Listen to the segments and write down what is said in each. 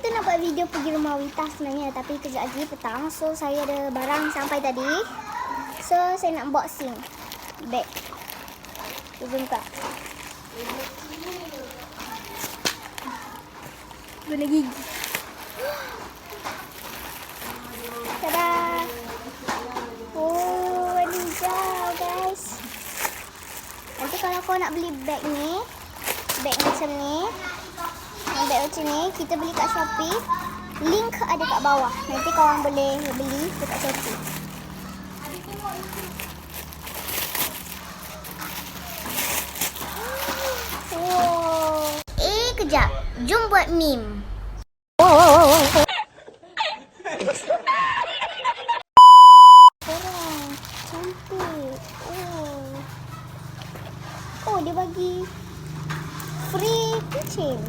kita nak buat video pergi rumah Wita sebenarnya, tapi kejap lagi petang. So saya ada barang sampai tadi. So saya nak unboxing beg. Zoom tak? Guna gigi. Tada! Oh, warna hijau guys. Nanti kalau kau nak beli beg ni, beg macam ni, beg macam ni, kita beli kat Shopee. Link ada kat bawah. Nanti korang boleh beli dekat Shopee. Wow. Kejap. Jom buat meme. Cantik. Oh, dia bagi free keychain.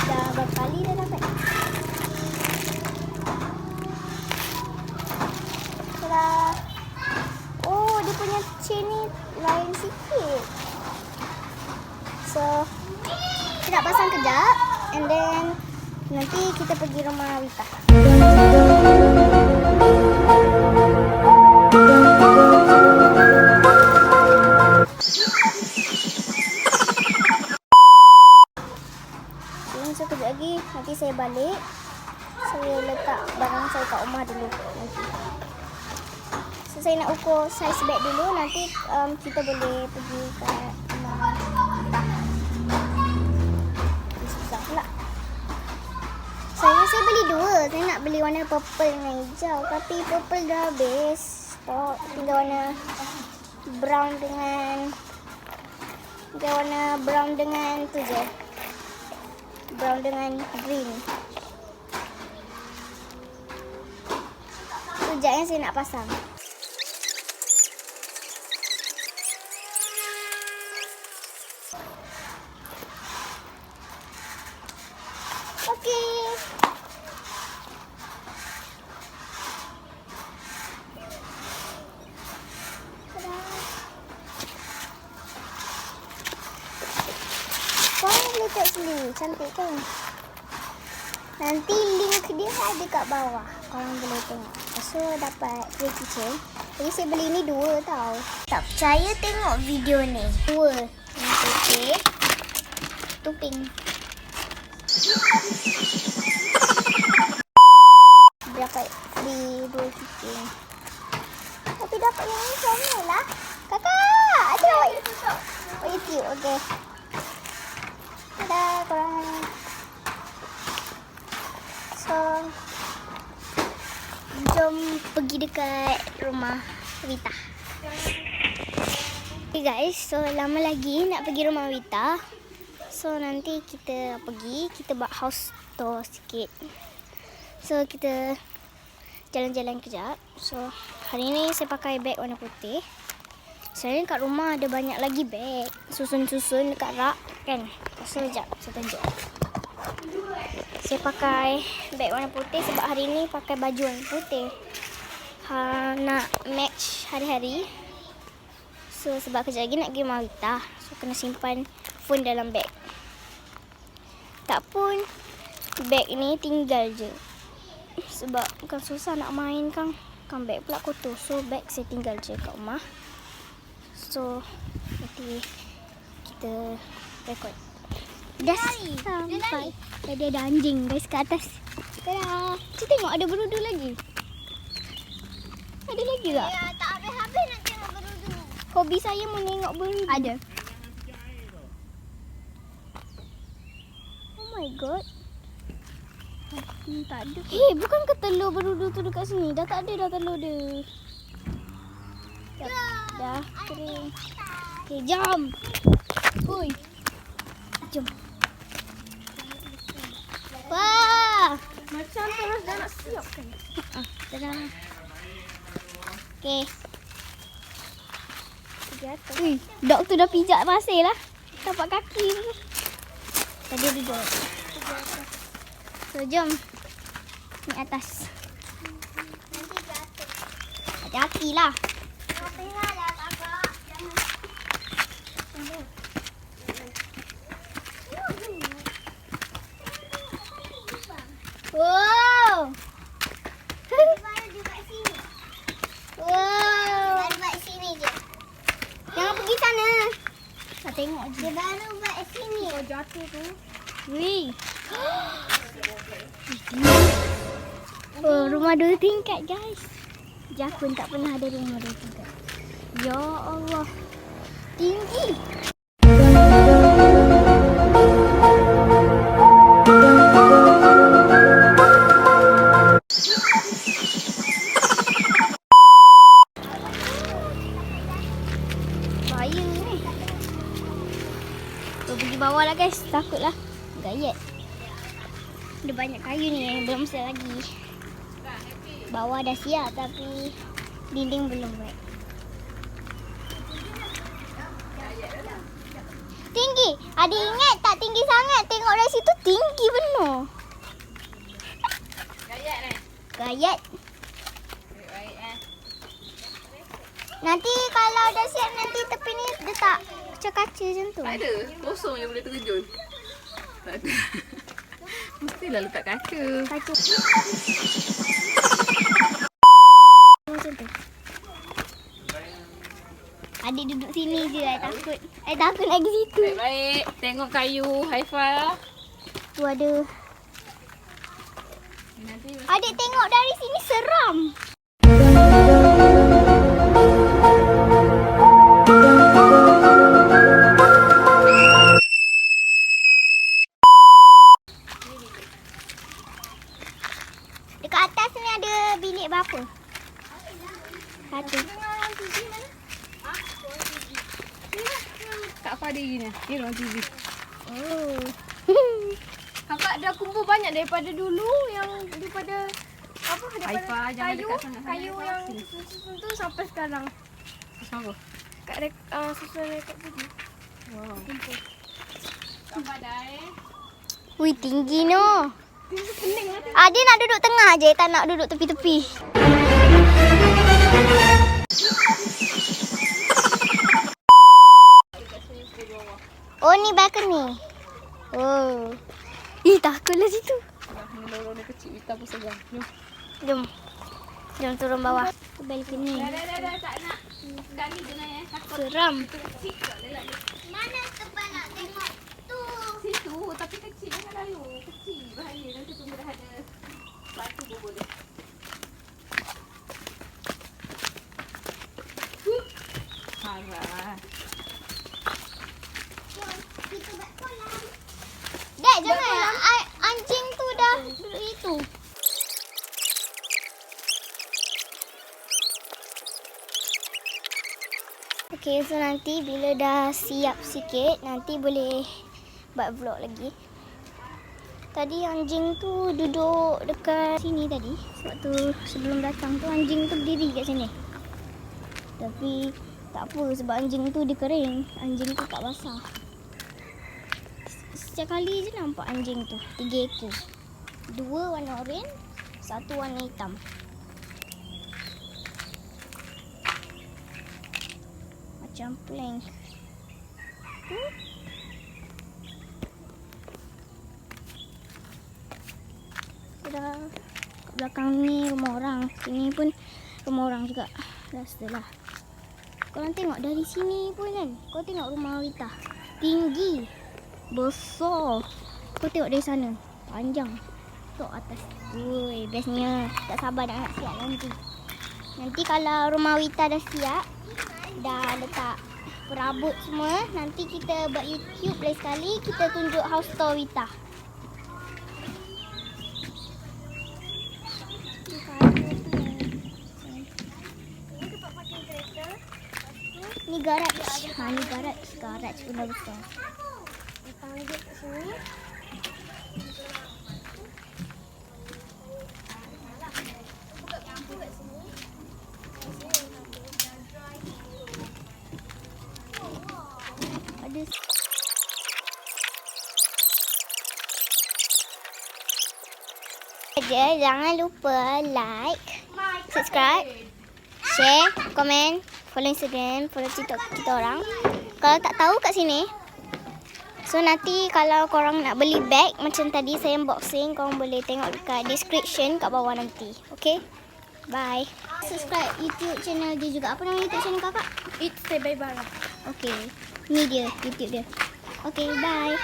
Dah berapa kali dah dapat. Tada. Oh, dia punya chain ni lain sikit. So, kita nak pasang kejap. And then, nanti kita pergi rumah Wita. So, kejap lagi nanti saya balik. Saya letak barang saya kat rumah dulu nanti. So, saya nak ukur saiz beg dulu. Nanti kita boleh pergi ke rumah Wita. Susah pula. Saya beli dua. Saya nak beli warna purple dengan hijau. Tapi purple dah habis. Stok. Tinggal warna brown dengan tu je. Brown dengan green. Tu je yang saya nak pasang. Okey. Korang boleh tengok sini. Cantik kan? Nanti link dia ada kat bawah. Korang boleh tengok. So dapat free keychain. Jadi saya beli ni dua tau. Tak percaya tengok video ni. Dua. Yang putih. Tu pink. Dapat free dua keychain. Tapi dapat yang ni comel lah. Kakak! Ada awak YouTube. Okay. Dadah korang. So, jom pergi dekat rumah Wita. Okay guys, so lama lagi nak pergi rumah Wita. So nanti kita pergi, kita buat house tour sikit. So kita jalan-jalan kejap. So hari ni saya pakai beg warna putih. Sebenarnya kat rumah ada banyak lagi beg. Susun-susun dekat rak kan. So sekejap saya tunjuk. Saya pakai beg warna putih sebab hari ni pakai baju warna putih. Nak match hari-hari. So sebab kejap lagi nak pergi rumah Wita. So kena simpan phone dalam beg. Tak pun beg ni tinggal je. Sebab bukan susah nak main kan. Kan beg pula kotor. So beg saya tinggal je kat rumah. So nanti kita rekod. Dah sampai. Tadi ada anjing guys kat atas. Tada. Cik tengok ada berudu lagi. Ada lagi tak? Ya, tak habis-habis nak tengok berudu. Hobi saya menengok berudu. Ada. Oh my god. Tak ada. Hei, bukan ke telur berudu tu dekat sini? Dah tak ada dah telur dia. Dah kering. Okay, jom. Hui. Jom. Wah. Macam terus dah nak siap kan? Dah. Okay. Dog tu dah pijak pasir lah. Tapak kaki tu. Tadi duduk. So, jom. Ni atas. Hati-hati lah. Wow. Baru dia buat sini. Wow. Baru buat sini je. Jangan pergi sana. Nak tengok je. Dia baru buat sini. Kau jatuh tu. Wih. Oh, rumah 2 tingkat guys. Jakun tak pernah ada rumah 2 tingkat. Ya Allah. Tinggi. Bahaya ni. Kita pergi bawah lah guys. Takutlah. Gayat. Ada banyak kayu ni yang belum siap lagi. Bawah dah siap tapi dinding belum buat. Tinggi. Adik ingat tak tinggi sangat. Tengok dari situ tinggi benar. Gayat ni. Gayat. Baik. Nanti kalau dah siap nanti tepi ni letak kaca-kaca macam tu. Tak ada. Kosong je boleh terjun. Tak ada. Mestilah letak kaca. Kaca. Macam tu. Adik duduk sini je. Takut. Takut lagi situ. Baik-baik. Tengok kayu. High five. Tu ada. Nanti Adik tengok dari sini seram. Dekat atas ni ada bilik berapa? Satu. Kak Fadi ni. Ni ruang TV. Oh. Kakak dah kumpul banyak daripada dulu yang daripada apa daripada jangan kayu dekat sangat-sangat. kayu yang susun tu sampai sekarang. Apa? Kat susun rekod tadi. Wow. Kumpul. Kakak dah Wih, tinggi no. pening lah. Adik nak duduk tengah je, tak nak duduk tepi-tepi. Oh, ni balcony. Oh. Ih, takutlah situ. Ni lorong dia kecil kita pun segan. Jom. Jom. Jom turun bawah. Tu balcony. Dah tak nak. Dah ni je nak takut. Seram. Kecil tak lelak ni. Mana tempat nak tengok tu? Situ tapi kecil jangan layu. Kecil bahaya nanti tunggu dah ada batu pun boleh. Parah. Kita buat kolam. Dek, jangan. Anjing tu dah duduk itu. Okay, so nanti bila dah siap sikit, nanti boleh buat vlog lagi. Tadi anjing tu duduk dekat sini tadi. Sebab tu sebelum datang tu anjing tu berdiri kat sini. Tapi tak apa sebab anjing tu dia kering. Anjing tu tak basah. Setiap kali je nampak anjing tu. 3 ekor. 2 warna oranye, 1 warna hitam. Macam plank. Sudah kat belakang ni rumah orang. Sini pun rumah orang juga. Dah setelah. Korang tengok dari sini pun kan. Kau tengok rumah Wita. Tinggi. Besar. Kau tengok dari sana. Panjang. Tu atas. Ui, bestnya. Tak sabar nak siap nanti. Nanti kalau rumah Wita dah siap. Dah letak perabot semua. Nanti kita buat YouTube lain sekali. Kita tunjuk house tour Wita. Ni garaj. Ni garaj. Garaj benda besar. Datang dia kat sini. Ada jangan lupa like, subscribe, share, komen, follow Instagram, follow TikTok kita orang. Kalau tak tahu kat sini, So nanti kalau korang nak beli bag macam tadi saya unboxing, korang boleh tengok dekat description kat bawah nanti. Okay? Bye. Subscribe YouTube channel dia juga. Apa nama YouTube channel kakak? It's Say Bye Bara. Okay. Ni dia YouTube dia. Okay, bye.